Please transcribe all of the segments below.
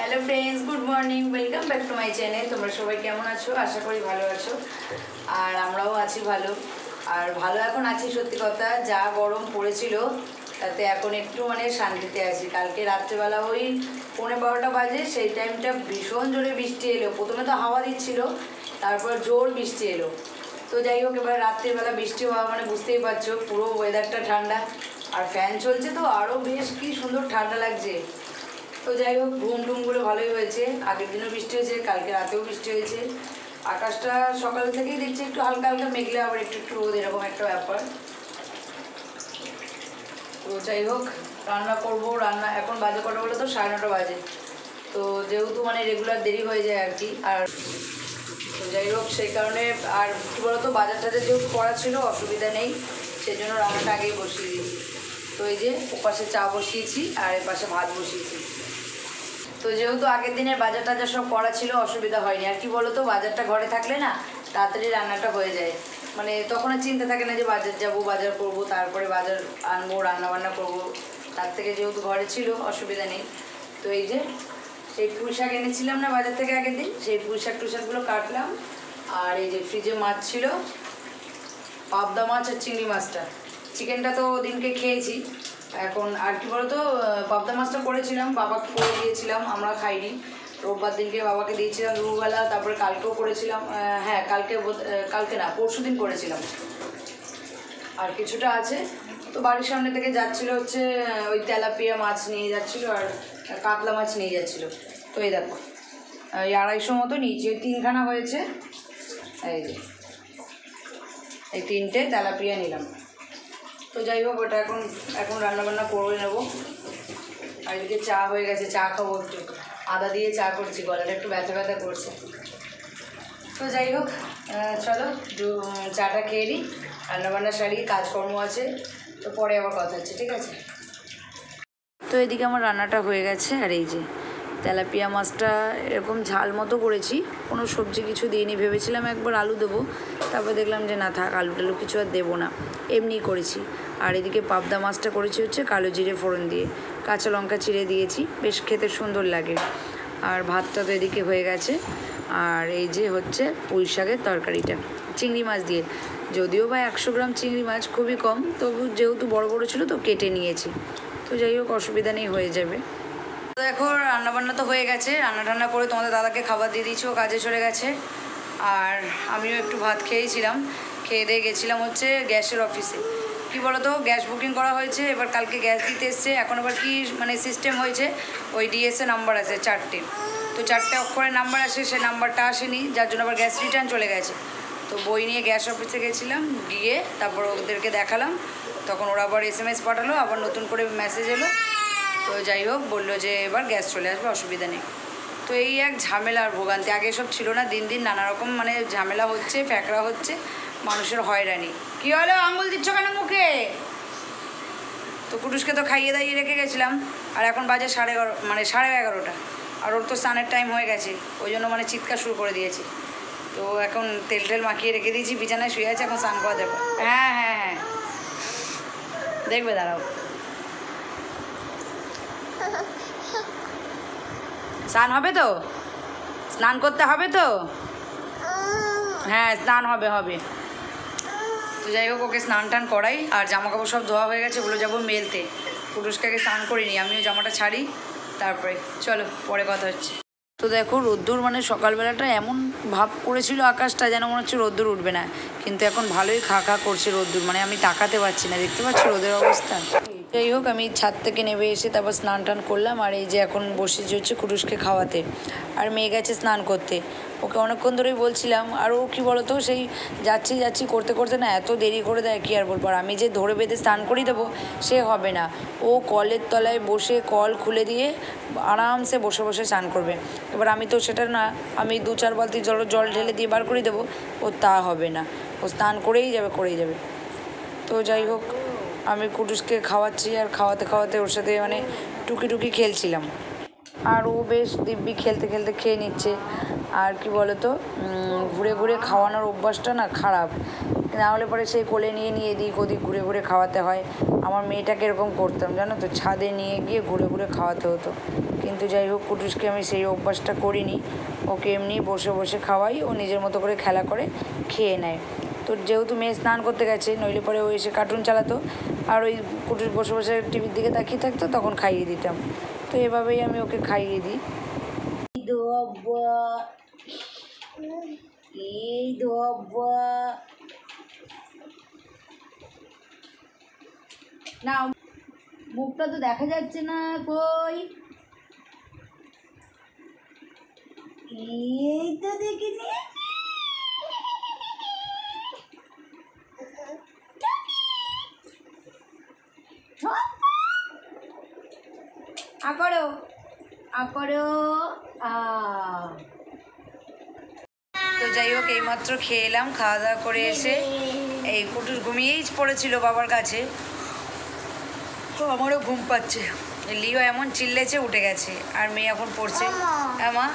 Hello friends, good morning, welcome back to my channel. तुम्हारा सबाई केमन आछो? आशा करी भालो आछो और आमराओ आछि भालो। और भालो एखन आछि, सत्यि कथा जा गरम पड़ेछिलो ताते एखन एकटु माने शांतिते आछि। कालके रात्रिबेला ओई 11:30 बाजे सेई टाइमटा भीषण जोरे बिस्टी एलो। प्रथमे तो हावा दिच्छिलो, तारपर जोर बिस्टी एलो। तो যাই হোক, এবার রাত্রিবেলা বৃষ্টি হওয়া মানে বুঝতেই পারছো পুরো ওয়েদারটা ঠান্ডা আর ফ্যান চলছে তো আরও বেশ কি সুন্দর ঠান্ডা লাগছে। তো যাই হোক, ঘুম টুমগুলো ভালোই হয়েছে। আগের দিনও বৃষ্টি হয়েছে, কালকে রাতেও বৃষ্টি হয়েছে। আকাশটা সকাল থেকেই দেখছি একটু হালকা হালকা মেঘলে, আবার একটু একটু রোদ, এরকম একটা ব্যাপার। তো যাই হোক, রান্না করবো। রান্না এখন বাজে কটা বলে তো 9:30 বাজে। তো যেহেতু মানে রেগুলার দেরি হয়ে যায় আর কি। আর তো যাই হোক, সেই কারণে আর কী বলতো, বাজার টাজার যেহেতু করা ছিল অসুবিধা নেই, সেই জন্য রান্নাটা আগেই বসিয়ে দিয়েছি। তো এই যে ওপাশে চা বসিয়েছি আর এপাশে ভাত বসিয়েছি। তো যেহেতু আগের দিনের বাজার টাজার সব করা ছিল অসুবিধা হয়নি। আর কি বলতো, বাজারটা ঘরে থাকলে না তাড়াতাড়ি রান্নাটা হয়ে যায়। মানে তখন আর চিন্তা থাকে না যে বাজার যাব, বাজার করব, তারপরে বাজার আনবো, রান্নাবান্না করবো। তার থেকে যেহেতু ঘরে ছিল অসুবিধা নেই। তো এই যে সেই পুঁই শাক এনেছিলাম না বাজার থেকে আগের দিন, সেই পুঁই শাক টুইশাকগুলো কাটলাম। আর এই যে ফ্রিজে মাছ ছিল, পাবদা মাছ আর চিংড়ি মাছটা। চিকেনটা তো দিনকে খেয়েছি। এখন আর কি বলতো, পাবদা মাছটা করেছিলাম, বাবাকে করে দিয়েছিলাম, আমরা খাইনি। রোববার দিনকে বাবাকে দিয়েছিলাম দুপুরবেলা, তারপরে কালকেও করেছিলাম। হ্যাঁ, কালকে না, পরশু দিন করেছিলাম। আর কিছুটা আছে। তো বাড়ির সামনে থেকে যাচ্ছিলো হচ্ছে ওই তেলাপিয়া মাছ নিয়ে যাচ্ছিলো আর কাতলা মাছ নিয়ে যাচ্ছিলো। তো এই দেখো, এই 250 মতো নিয়েছি, ওই 3খানা হয়েছে। এই যে এই 3টে তেলাপিয়া নিলাম। তো যাই হোক, ওটা এখন রান্নাবান্না করে নেবো। আর এদিকে চা হয়ে গেছে, চা খাবো একটু। আদা দিয়ে চা করছি, গলাটা একটু ব্যথা ব্যথা করছে। তো যাই হোক, চলো চাটা খেয়ে নিই, রান্নাবান্না সারি, কাজকর্ম আছে। তো পরে আবার কথা হচ্ছে, ঠিক আছে? তো এদিকে আমার রান্নাটা হয়ে গেছে। আর এই যে তেলাপিয়া মাছটা এরকম ঝাল মতো করেছি, কোনো সবজি কিছু দিইনি। ভেবেছিলাম একবার আলু দেবো, তারপর দেখলাম যে না থাক, আলু টালু কিছু আর দেবো না, এমনিই করেছি। আর এদিকে পাবদা মাছটা করেছি হচ্ছে কালো জিরে ফোড়ন দিয়ে, কাঁচা লঙ্কা চিড়ে দিয়েছি, বেশ খেতে সুন্দর লাগে। আর ভাতটা তো এদিকে হয়ে গেছে। আর এই যে হচ্ছে পুঁই শাকের তরকারিটা চিংড়ি মাছ দিয়ে, যদিও বা 100 গ্রাম চিংড়ি মাছ, খুবই কম, তবু যেহেতু বড় বড় ছিল তো কেটে নিয়েছি। তো যাই হোক, অসুবিধা নেই, হয়ে যাবে। তো দেখো, রান্নাবান্না তো হয়ে গেছে। রান্না টান্না করে তোমাদের দাদাকে খাবার দিয়ে দিয়েছি, ও কাজে চলে গেছে। আর আমিও একটু ভাত খেয়েছিলাম, খেয়ে দিয়ে গেছিলাম হচ্ছে গ্যাসের অফিসে। কি বলো তো, গ্যাস বুকিং করা হয়েছে, এবার কালকে গ্যাস দিতে এসছে। এখন আবার কি মানে সিস্টেম হয়েছে, ওই ডিএসএ নাম্বার আছে 4টে, তো 4টে অক্ষরের নাম্বার আসে, সে নাম্বারটা আসেনি, যার জন্য আবার গ্যাস রিটার্ন চলে গেছে। তো বই নিয়ে গ্যাস অফিসে গেছিলাম, গিয়ে তারপর ওদেরকে দেখালাম। তখন ওরা আবার SMS পাঠালো, আবার নতুন করে মেসেজ এলো। তো যাই হোক, বললো যে এবার গ্যাস চলে আসবে, অসুবিধা নেই। তো এই এক ঝামেলা আর ভোগান্তি, আগে সব ছিল না। দিন দিন নানা রকম মানে ঝামেলা হচ্ছে, ফ্যাকড়া হচ্ছে, মানুষের হয়রানি। কী হলো, আঙুল দিচ্ছ কেন মুখে? তো কুটুসকে তো খাইয়ে দাইয়ে রেখে গেছিলাম। আর এখন বাজে 11:30, আর ওর তো স্নানের টাইম হয়ে গেছে, ওই জন্য মানে চিৎকার শুরু করে দিয়েছে। তো এখন তেল টেল মাখিয়ে রেখে দিয়েছি, বিছানায় শুয়ে আছে, এখন স্নান করা যাবে। হ্যাঁ হ্যাঁ হ্যাঁ, দেখবে, দাঁড়াও। স্নান হবে তো, স্নান করতে হবে তো, হ্যাঁ স্নান হবে। তো যাই হোক, ওকে স্নান টান করাই। আর জামা কাপড় সব ধোয়া হয়ে গেছে, ওগুলো যাবো মেলতে। পুরুষকে স্নান করিনি, আমিও জামাটা ছাড়ি, তারপরে চলো পরে কথা হচ্ছে। তো দেখো, রোদ্দুর মানে সকালবেলাটা এমন ভাব করেছিল আকাশটা, যেন মনে হচ্ছে রোদ্দুর উঠবে না, কিন্তু এখন ভালোই খা করছে রোদ্দুর, মানে আমি তাকাতে পারছি না, দেখতে পাচ্ছি রোদের অবস্থা। যাই হোক, আমি ছাদ থেকে নেমে এসে তারপর স্নান টান করলাম। আর এই যে এখন বসেছি হচ্ছে কুটুসকে খাওয়াতে। আর মেয়ে গেছে স্নান করতে, ওকে অনেকক্ষণ ধরেই বলছিলাম। আর ও কী বলতো, সেই যাচ্ছি করতে করতে না এত দেরি করে দেয়, কী আর বলবো। আর আমি যে ধরে বেঁধে স্নান করিয়ে দেবো সে হবে না, ও কলের তলায় বসে কল খুলে দিয়ে আরামসে বসে বসে স্নান করবে। এবার আমি তো সেটা না, আমি 2-4 বালতি জল ঢেলে দিয়ে বার করে দেবো, ও তা হবে না, ও স্নান করেই যাবে। তো যাই হোক, আমি কুটুসকে খাওয়াচ্ছি, আর খাওয়াতে ওর সাথে মানে টুকি খেলছিলাম। আর ও বেশ দিব্যি খেলতে খেয়ে নিচ্ছে। আর কি বলো তো, ঘুরে খাওয়ানোর অভ্যাসটা না খারাপ, না হলে পরে সেই কোলে নিয়ে এদিক ওদিক ঘুরে খাওয়াতে হয়। আমার মেয়েটাকে এরকম করতাম জানো তো, ছাদে নিয়ে গিয়ে ঘুরে খাওয়াতে হতো, কিন্তু যাই হোক কুটুসকে আমি সেই অভ্যাসটা করিনি, ওকে এমনি বসে বসে খাওয়াই, ও নিজের মতো করে খেলা করে খেয়ে নেয়। তো যেহেতু মেয়ে স্নান করতে গেছে, নইলে পরে ও এসে কার্টুন চালাতো আর ওই কুটুস বসে বসে টিভির দিকে তাকিয়ে থাকতো, তখন খাইয়ে দিতাম। তো এভাবেই আমি ওকে খাইয়ে দিই। না মুখটা তো দেখা যাচ্ছে না, কই এই তো দেখিনি। আকড়ো আকড়ো তো যাই হোক এইমাত্র খেয়ে এলাম, খাওয়া দাওয়া করে এসে এই কুটুস ঘুমিয়েই পড়েছিল বাবার কাছে। তো আমারও ঘুম পাচ্ছে, লিও এমন চিল্লেছে উঠে গেছে, আর মেয়ে এখন পড়ছে। হ্যাঁ মা,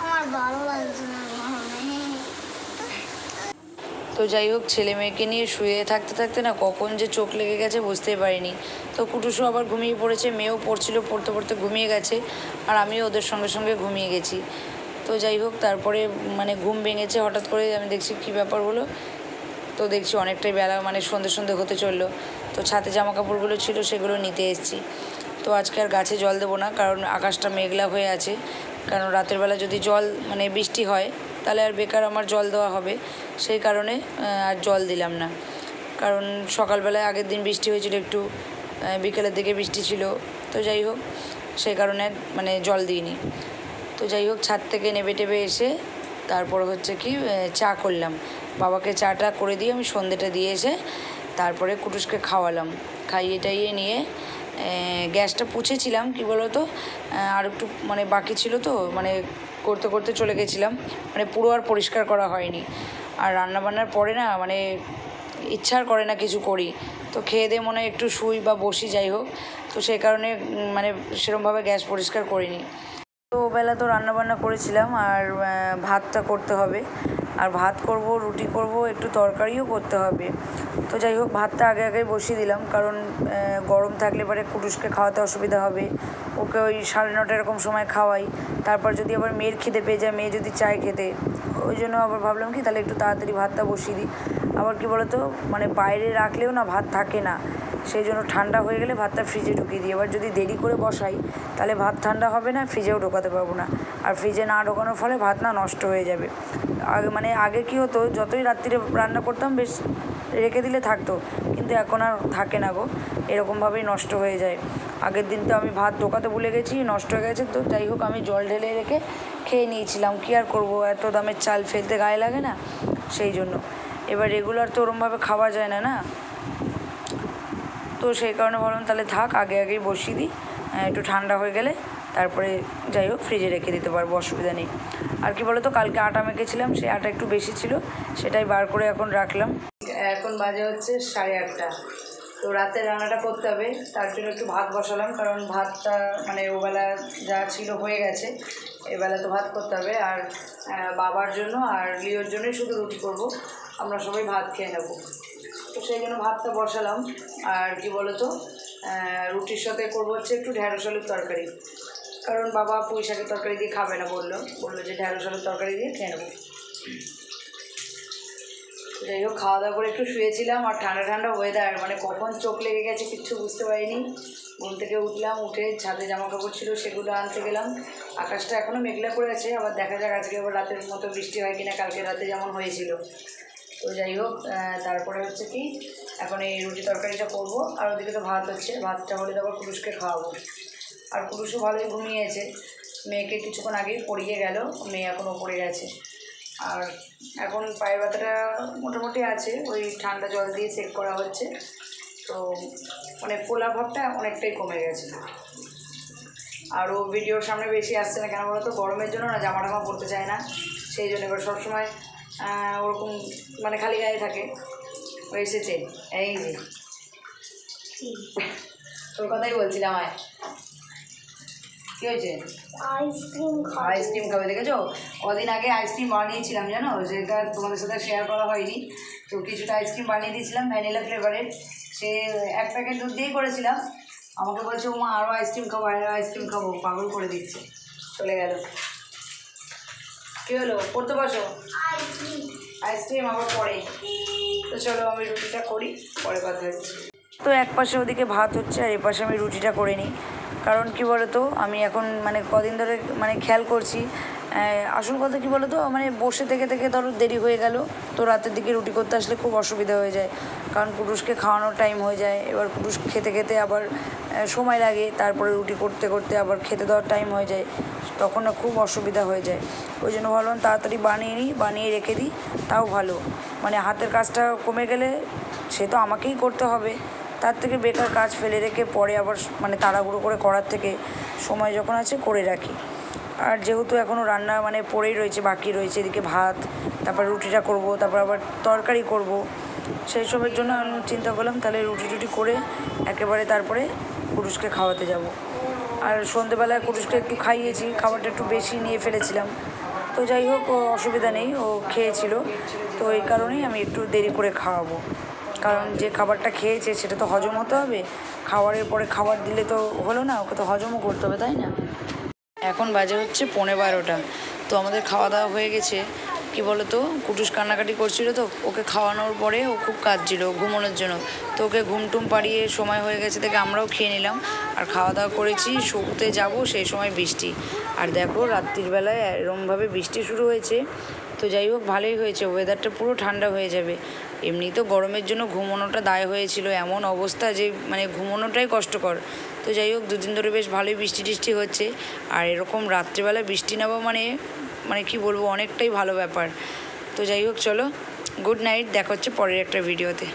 আমার ভালো লাগছে না। তো যাই হোক ছেলে মেয়েকে নিয়ে শুয়ে থাকতে থাকতে না কখন যে চোখ লেগে গেছে বুঝতেই পারিনি। তো কুটুসও আবার ঘুমিয়ে পড়েছে, মেয়েও পড়ছিল, পড়তে পড়তে ঘুমিয়ে গেছে, আর আমিও ওদের সঙ্গে সঙ্গে ঘুমিয়ে গেছি। তো যাই হোক তারপরে মানে ঘুম ভেঙেছে হঠাৎ করে, আমি দেখছি কী ব্যাপার হলো। তো দেখছি অনেকটাই বেলা, মানে সন্ধে সন্ধে হতে চললো। তো ছাদে জামা কাপড়গুলো ছিল সেগুলো নিতে এসেছি। তো আজকে আর গাছে জল দেবো না, কারণ আকাশটা মেঘলা হয়ে আছে। কারণ রাতের বেলা যদি জল মানে বৃষ্টি হয় তাহলে আর বেকার আমার জল দেওয়া হবে, সেই কারণে আর জল দিলাম না। কারণ সকালবেলায় আগের দিন বৃষ্টি হয়েছিল, একটু বিকেলের দিকে বৃষ্টি ছিল। তো যাই হোক সেই কারণে মানে জল দিইনি। তো যাই হোক ছাদ থেকে নেবে টেবে এসে তারপর হচ্ছে কি চা করলাম, বাবাকে চাটা করে দিয়ে আমি সন্ধ্যেটা দিয়ে এসে তারপরে কুটুসকে খাওয়ালাম। খাইয়ে টাইয়ে নিয়ে গ্যাসটা পুছেছিলাম, কি বলো তো আর একটু মানে বাকি ছিল, তো মানে করতে করতে চলে গেছিলাম, মানে পুরো আর পরিষ্কার করা হয়নি। আর রান্নাবান্নার পরে না মানে ইচ্ছার করে না কিছু করি, তো খেয়ে দিয়ে মনে হয় একটু শুই বা বসি, যাই হোক। তো সেই কারণে মানে সেরকমভাবে গ্যাস পরিষ্কার করিনি। তো ওবেলা তো রান্নাবান্না করেছিলাম, আর ভাতটা করতে হবে, আর ভাত করব, রুটি করব, একটু তরকারিও করতে হবে। তো যাই হোক ভাতটা আগে আগেই বসিয়ে দিলাম, কারণ গরম থাকলে পরে কুটুসকে খাওয়াতে অসুবিধা হবে। ওকে ওই 9:30 এরকম সময় খাওয়াই, তারপর যদি আবার মেয়ের খিদে পেয়ে যায়, মেয়ে যদি চায় খেতে, ওই জন্য আবার ভাবলাম কি তাহলে একটু তাড়াতাড়ি ভাতটা বসিয়ে দিই। আবার কি বলো তো মানে বাইরে রাখলেও না ভাত থাকে না, সেই জন্য ঠান্ডা হয়ে গেলে ভাতটা ফ্রিজে ঢুকিয়ে দিই। এবার যদি দেরি করে বসাই তাহলে ভাত ঠান্ডা হবে না, ফ্রিজেও ঢোকাতে পারবো না, আর ফ্রিজে না ঢোকানোর ফলে ভাত না নষ্ট হয়ে যাবে। আগে কী হতো, যতই রাত্রিরে রান্না করতাম বেশ রেখে দিলে থাকতো, কিন্তু এখন আর থাকে না গো, এরকমভাবেই নষ্ট হয়ে যায়। আগের দিন তো আমি ভাত ঢোকাতে ভুলে গেছি, নষ্ট হয়ে গেছে। তো যাই হোক আমি জল ঢেলে রেখে খেয়ে নিয়েছিলাম, কী আর করবো, এত দামের চাল ফেলতে গায়ে লাগে না, সেই জন্য। এবার রেগুলার তো ওরমভাবে খাওয়া যায় না, তো সেই কারণে ভাবলাম তাহলে থাক, আগে আগেই বসিয়ে দিই, একটু ঠান্ডা হয়ে গেলে তারপরে যাই হোক ফ্রিজে রেখে দিতে পারবো, অসুবিধা নেই। আর কি বলো তো কালকে আটা মেখেছিলাম, সেই আটা একটু বেশি ছিল, সেটাই বার করে এখন রাখলাম। এখন বাজে হচ্ছে 8:30। তো রাতের রান্নাটা করতে হবে, তার জন্য একটু ভাত বসালাম, কারণ ভাতটা মানে ওবেলা যা ছিল হয়ে গেছে, এবেলা তো ভাত করতে হবে। আর বাবার জন্য আর লিওর জন্যই শুধু রুটি করব, আমরা সবাই ভাত খেয়ে নেব। তো সেই জন্য ভাতটা বসালাম। আর কি বলো তো রুটির সাথে করবো হচ্ছে একটু ঢ্যাঁড়স আলুর তরকারি, কারণ বাবা পুঁই শাকের তরকারি দিয়ে খাবে না, বললো যে ঢ্যাঁড়স আলুর তরকারি দিয়ে খেয়ে নেবো। যাই হোক খাওয়া দাওয়া করে একটু শুয়েছিলাম, আর ঠান্ডা ঠান্ডা ওয়েদার, মানে কখন চোখ লেগে গেছে কিচ্ছু বুঝতে পারিনি। ঘুম থেকে উঠলাম, উঠে ছাদে জামা কাপড় ছিল সেগুলো আনতে গেলাম। আকাশটা এখনও মেঘলা করে আছে, আবার দেখা যাক আজকে আবার রাতের মতো বৃষ্টি হয় কিনা, কালকে রাতে যেমন হয়েছিল। তো যাই হোক তারপরে হচ্ছে কি এখন এই রুটি তরকারিটা করবো, আর ওদিকে তো ভাত হচ্ছে, ভাতটা হলে তারপর পুরুষকে খাওয়াবো। আর পুরুষও ভালোই ঘুমিয়েছে, মেয়েকে কিছুক্ষণ আগেই পড়িয়ে গেল, মেয়ে এখনও পড়ে গেছে। আর এখন পায়ের ব্যথাটা মোটামুটি আছে, ওই ঠান্ডা জল দিয়ে সেক করা হচ্ছে, তো মানে ফোলা ভাবটা অনেকটাই কমে গেছে। আর ও ভিডিওর সামনে বেশি আসছে না, কেন বলো তো গরমের জন্য না জামা টামা পরতে চায় না, সেই জন্য। এবার সবসময় ওরকম মানে খালি গায়ে থাকে। ও এসেছে, এই যে তোর কথাই বলছিলাম, আয় কী হয়েছে? আইসক্রিম খাবে, দেখেছো? কদিন আগে আইসক্রিম বানিয়েছিলাম জানো, সেটা তোমাদের সাথে শেয়ার করা হয়নি। তো কিছুটা আইসক্রিম বানিয়ে দিয়েছিলাম ভ্যানিলা ফ্লেভারের, সে 1 প্যাকেট দুধ দিয়েই করেছিলাম। আমাকে বলছে ওমা আরও আইসক্রিম খাবো পাগল করে দিচ্ছে। চলে গেল। কী হলো? পড়তে বসো। আইসক্রিম আবার পরে। তো চলো আমি রুটিটা করি, পরে কথা হচ্ছে। তো এক পাশে ওদিকে ভাত হচ্ছে আর এ পাশে আমি রুটিটা করে নিই। কারণ কি বলতো, আমি এখন মানে কদিন ধরে মানে খেয়াল করছি, আসল কথা কি বলতো, মানে বসে থেকে থেকে ধরো দেরি হয়ে গেল, তো রাতের দিকে রুটি করতে আসলে খুব অসুবিধা হয়ে যায়। কারণ পুরুষকে খাওয়ানোর টাইম হয়ে যায়, এবার পুরুষ খেতে খেতে আবার সময় লাগে, তারপরে রুটি করতে করতে আবার খেতে দেওয়ার টাইম হয়ে যায়, তখন না খুব অসুবিধা হয়ে যায়। ওই জন্য ভাবলাম তাড়াতাড়ি বানিয়ে নিই, বানিয়ে রেখে দিই, তাও ভালো। মানে হাতের কাজটা কমে গেলে সে তো আমাকেই করতে হবে, তার থেকে বেকার কাজ ফেলে রেখে পরে আবার মানে তাড়াহুড়ো করে করার থেকে সময় যখন আছে করে রাখি। আর যেহেতু এখনও রান্না মানে পড়েই রয়েছে, বাকি রয়েছে, এদিকে ভাত, তারপর রুটিটা করব, তারপর আবার তরকারি করব, সেই সবের জন্য আমি চিন্তা করলাম তাহলে রুটি টুটি করে একেবারে তারপরে কুরুষকে খাওয়াতে যাব। আর সন্ধেবেলায় কুরুষকে একটু খাইয়েছি, খাবারটা একটু বেশি নিয়ে ফেলেছিলাম, তো যাই হোক অসুবিধা নেই, ও খেয়েছিল, তো এই কারণেই আমি একটু দেরি করে খাওয়াবো। কারণ যে খাবারটা খেয়েছে সেটা তো হজম হতে হবে, খাবারের পরে খাবার দিলে তো হলো না, ওকে তো হজমও করতে হবে, তাই না? এখন বাজে হচ্ছে 11:15। তো আমাদের খাওয়া দাওয়া হয়ে গেছে। কি বলো তো, কুটুস কান্নাকাটি করছিল, তো ওকে খাওয়ানোর পরে ও খুব কাঁদছিল ঘুমানোর জন্য, তো ওকে ঘুমটুম পাড়িয়ে সময় হয়ে গেছে থেকে আমরাও খেয়ে নিলাম আর খাওয়া দাওয়া করেছি। শুতে যাব সেই সময় বৃষ্টি, আর দেখো রাত্রিবেলায় এরমভাবে বৃষ্টি শুরু হয়েছে। তো যাই হোক ভালোই হয়েছে, ওয়েদারটা পুরো ঠান্ডা হয়ে যাবে। এমনি তো গরমের জন্য ঘুমানোটা দায় হয়েছিল, এমন অবস্থা যে মানে ঘুমানোটাই কষ্টকর। তো যাই হোক দুদিন ধরে বেশ ভালোই বৃষ্টি টিষ্টি হচ্ছে, আর এরকম রাত্রিবেলা বৃষ্টি নেওয়া মানে মানে কি বলবো, অনেকটাই ভালো ব্যাপার। তো যাই হোক চলো, গুড নাইট, দেখা হচ্ছে পরের একটা ভিডিওতে।